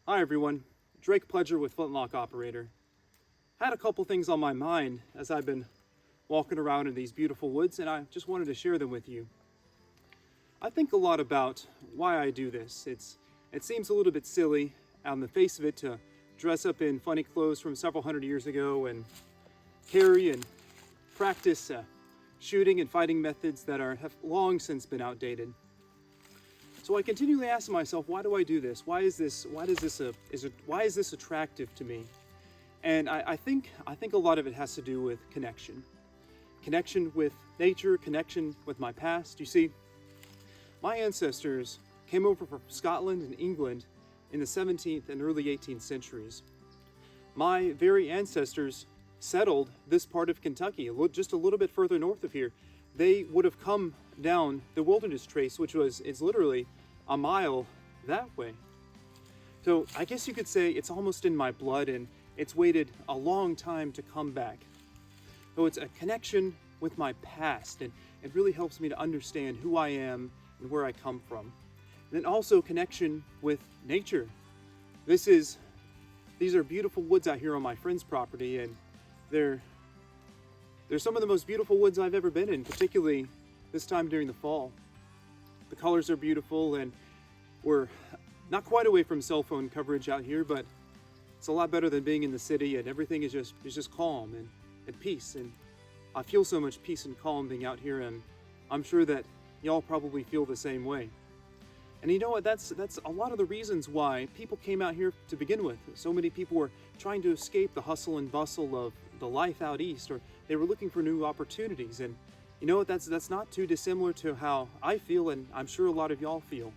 Hi everyone, Drake Pledger with Flintlock Operator. Had a couple things on my mind as I've been walking around in these beautiful woods, and I just wanted to share them with you. I think a lot about why I do this. It seems a little bit silly on the face of it to dress up in funny clothes from several hundred years ago and carry and practice shooting and fighting methods that have long since been outdated. So I continually ask myself, why do I do this? Why is this attractive to me? And I think a lot of it has to do with connection. Connection with nature, connection with my past. You see, my ancestors came over from Scotland and England in the 17th and early 18th centuries. My very ancestors settled this part of Kentucky, just a little bit further north of here. They would have come down the Wilderness Trace, which is literally a mile that way. So I guess you could say it's almost in my blood, and it's waited a long time to come back. So it's a connection with my past, and it really helps me to understand who I am and where I come from. And then also connection with nature. These are beautiful woods out here on my friend's property, and they're some of the most beautiful woods I've ever been in, particularly this time during the fall. The colors are beautiful, and we're not quite away from cell phone coverage out here, but it's a lot better than being in the city, and everything is just calm and at peace. And I feel so much peace and calm being out here, and I'm sure that y'all probably feel the same way. And you know what, that's a lot of the reasons why people came out here to begin with. So many people were trying to escape the hustle and bustle of the life out east, or they were looking for new opportunities. And you know what, that's not too dissimilar to how I feel, and I'm sure a lot of y'all feel.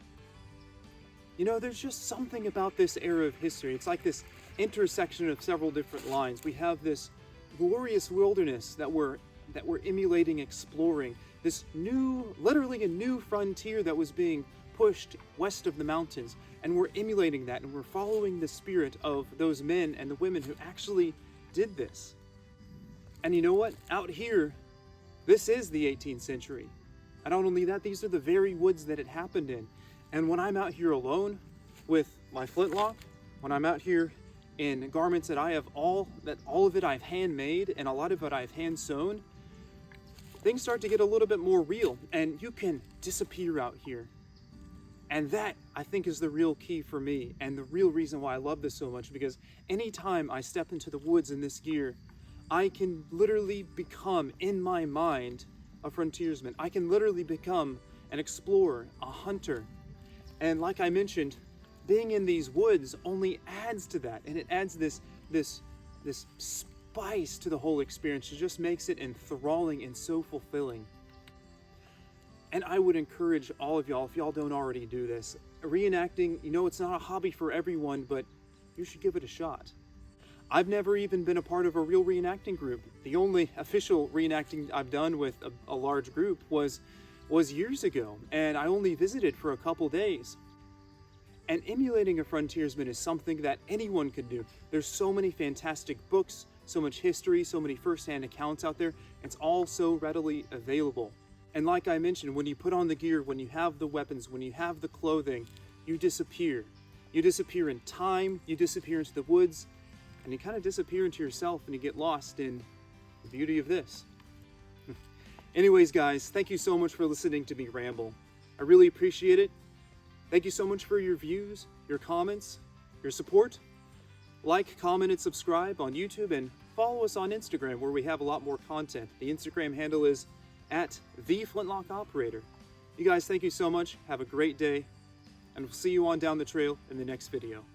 You know, there's just something about this era of history. It's like this intersection of several different lines. We have this glorious wilderness that we're emulating, exploring. This literally a new frontier that was being pushed west of the mountains. And we're emulating that, and we're following the spirit of those men and the women who actually did this. And you know what? Out here, this is the 18th century. And not only that, these are the very woods that it happened in. And when I'm out here alone with my flintlock, when I'm out here in garments that all of it I've handmade and a lot of it I've hand sewn, things start to get a little bit more real, and you can disappear out here. And that, I think, is the real key for me, and the real reason why I love this so much, because anytime I step into the woods in this gear, I can literally become, in my mind, a frontiersman. I can literally become an explorer, a hunter. And like I mentioned, being in these woods only adds to that, and it adds this spice to the whole experience. It just makes it enthralling and so fulfilling. And I would encourage all of y'all, if y'all don't already do this, reenacting, you know, it's not a hobby for everyone, but you should give it a shot. I've never even been a part of a real reenacting group. The only official reenacting I've done with a large group was years ago, and I only visited for a couple days. And emulating a frontiersman is something that anyone could do. There's so many fantastic books, so much history, so many first-hand accounts out there. It's all so readily available. And like I mentioned, when you put on the gear, when you have the weapons, when you have the clothing, you disappear. You disappear in time, you disappear into the woods, and you kind of disappear into yourself, and you get lost in the beauty of this. Anyways, guys, thank you so much for listening to me ramble. I really appreciate it. Thank you so much for your views, your comments, your support. Like, comment, and subscribe on YouTube, and follow us on Instagram, where we have a lot more content. The Instagram handle is @TheFlintlockOperator. You guys, thank you so much. Have a great day, and we'll see you on down the trail in the next video.